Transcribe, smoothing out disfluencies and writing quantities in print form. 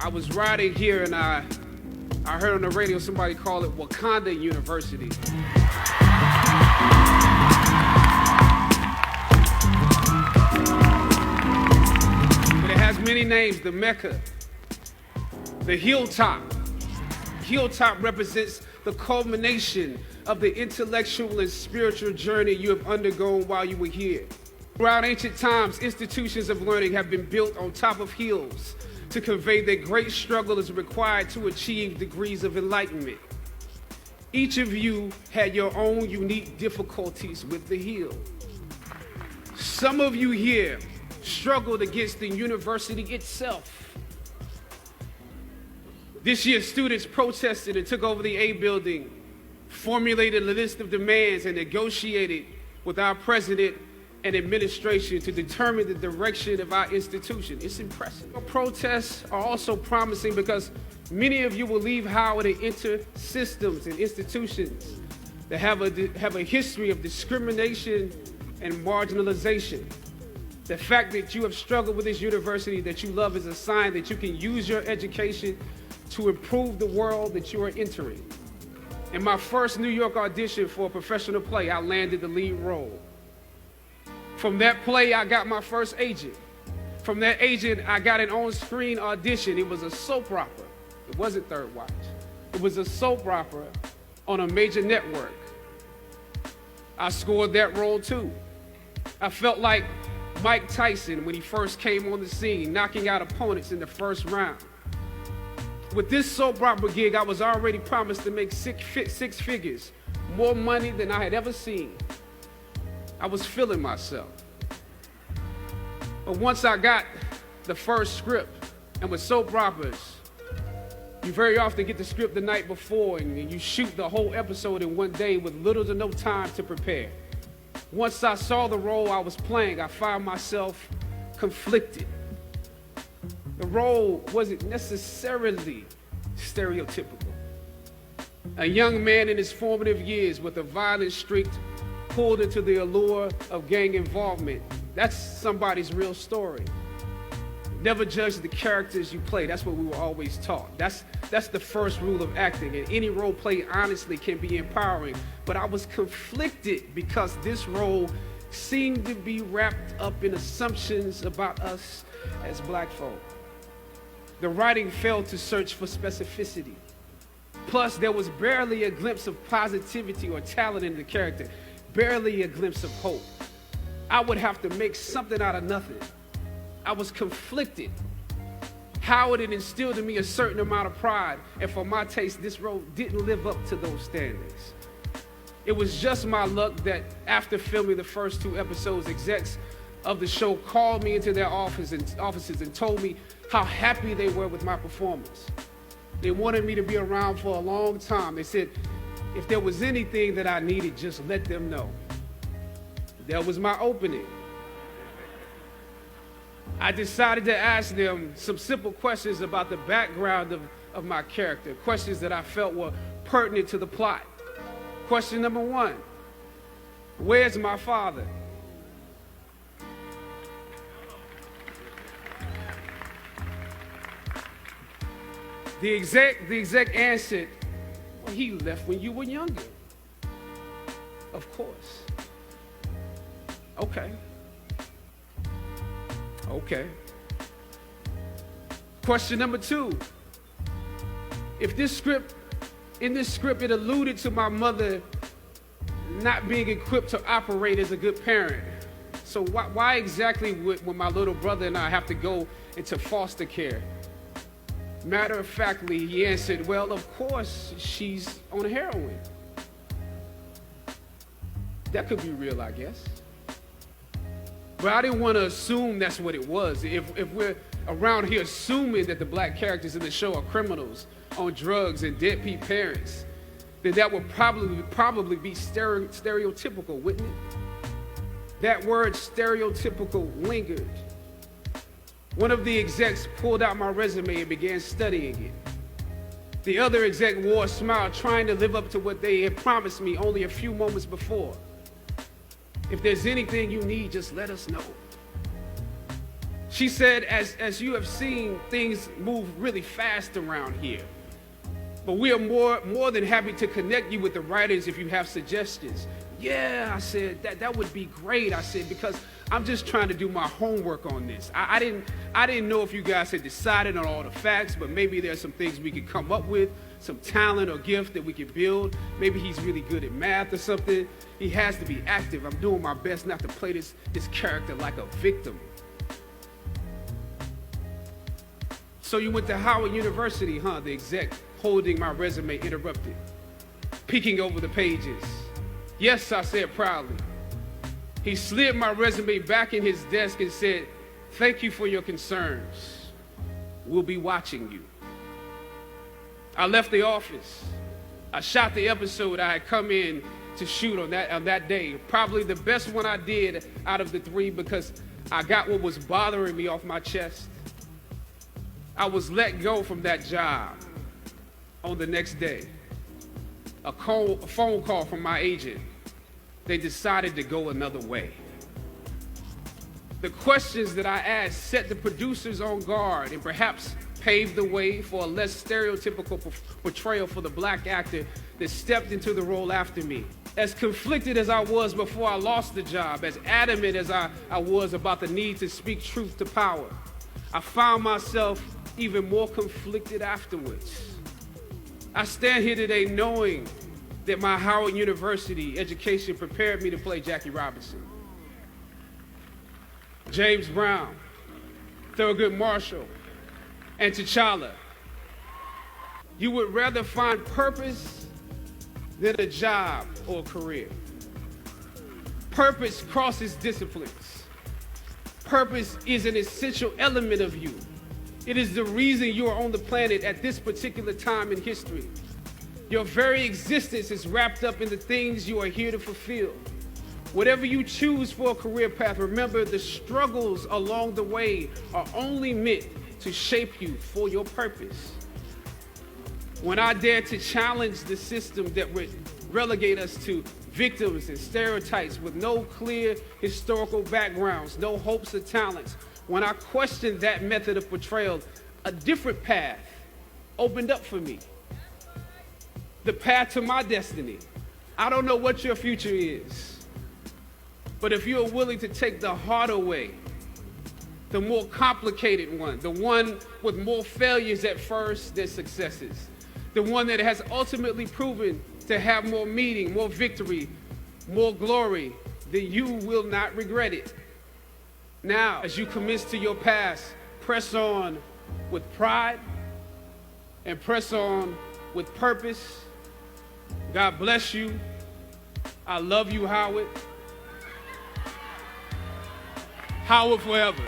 I was riding here and I heard on the radio somebody call it Wakanda University. But it has many names, the Mecca, the Hilltop. Hilltop represents the culmination of the intellectual and spiritual journey you have undergone while you were here. Throughout ancient times, institutions of learning have been built on top of hills to convey that great struggle is required to achieve degrees of enlightenment. Each of you had your own unique difficulties with the hill. Some of you here struggled against the university itself. This year, students protested and took over the A building, formulated a list of demands, and negotiated with our president and administration to determine the direction of our institution. It's impressive. Protests are also promising because many of you will leave Howard and enter systems and institutions that have a history of discrimination and marginalization. The fact that you have struggled with this university that you love is a sign that you can use your education to improve the world that you are entering. In my first New York audition for a professional play, I landed the lead role. From that play, I got my first agent. From that agent, I got an on-screen audition. It was a soap opera. It wasn't Third Watch. It was a soap opera on a major network. I scored that role too. I felt like Mike Tyson when he first came on the scene, knocking out opponents in the first round. With this soap opera gig, I was already promised to make six figures, more money than I had ever seen. I was feeling myself. But once I got the first script, and with soap operas, you very often get the script the night before and you shoot the whole episode in one day with little to no time to prepare. Once I saw the role I was playing, I found myself conflicted. The role wasn't necessarily stereotypical. A young man in his formative years with a violent streak pulled into the allure of gang involvement. That's somebody's real story. Never judge the characters you play. That's what we were always taught. That's the first rule of acting. And any role played honestly can be empowering. But I was conflicted because this role seemed to be wrapped up in assumptions about us as black folk. The writing failed to search for specificity. Plus, there was barely a glimpse of positivity or talent in the character, barely a glimpse of hope. I would have to make something out of nothing. I was conflicted. Howard had instilled in me a certain amount of pride, and for my taste, this role didn't live up to those standards. It was just my luck that after filming the first 2 episodes, execs of the show called me into their offices and told me how happy they were with my performance. They wanted me to be around for a long time. They said, if there was anything that I needed, just let them know. That was my opening. I decided to ask them some simple questions about the background of my character, questions that I felt were pertinent to the plot. Question number 1, where's my father? The exec answered, well, he left when you were younger. Of course. Okay. Question number 2. In this script, it alluded to my mother not being equipped to operate as a good parent. So why exactly would my little brother and I have to go into foster care? Matter of factly, he answered, well, of course, she's on heroin. That could be real, I guess. But I didn't want to assume that's what it was. If we're around here assuming that the black characters in the show are criminals on drugs and deadbeat parents, then that would probably be stereotypical, wouldn't it? That word stereotypical lingered. One of the execs pulled out my resume and began studying it. The other exec wore a smile, trying to live up to what they had promised me only a few moments before. If there's anything you need, just let us know. She said, as you have seen, things move really fast around here. But we are more than happy to connect you with the writers if you have suggestions. Yeah, I said, that would be great. I said, because I'm just trying to do my homework on this. I didn't know if you guys had decided on all the facts, but maybe there's some things we could come up with, some talent or gift that we could build. Maybe he's really good at math or something. He has to be active. I'm doing my best not to play this character like a victim. So you went to Howard University, huh? The exec holding my resume interrupted, peeking over the pages. Yes, I said proudly. He slid my resume back in his desk and said, thank you for your concerns. We'll be watching you. I left the office. I shot the episode I had come in to shoot on that day. Probably the best one I did out of the 3 because I got what was bothering me off my chest. I was let go from that job on the next day. A phone call from my agent. They decided to go another way. The questions that I asked set the producers on guard and perhaps paved the way for a less stereotypical portrayal for the black actor that stepped into the role after me. As conflicted as I was before I lost the job, as adamant as I was about the need to speak truth to power, I found myself even more conflicted afterwards. I stand here today knowing that my Howard University education prepared me to play Jackie Robinson, James Brown, Thurgood Marshall, and T'Challa. You would rather find purpose than a job or a career. Purpose crosses disciplines. Purpose is an essential element of you. It is the reason you are on the planet at this particular time in history. Your very existence is wrapped up in the things you are here to fulfill. Whatever you choose for a career path, remember the struggles along the way are only meant to shape you for your purpose. When I dare to challenge the system that would relegate us to victims and stereotypes with no clear historical backgrounds, no hopes or talents, when I questioned that method of portrayal, a different path opened up for me. The path to my destiny. I don't know what your future is, but if you're willing to take the harder way, the more complicated one, the one with more failures at first than successes, the one that has ultimately proven to have more meaning, more victory, more glory, then you will not regret it. Now, as you commence to your past, press on with pride and press on with purpose. God bless you. I love you, Howard. Howard forever.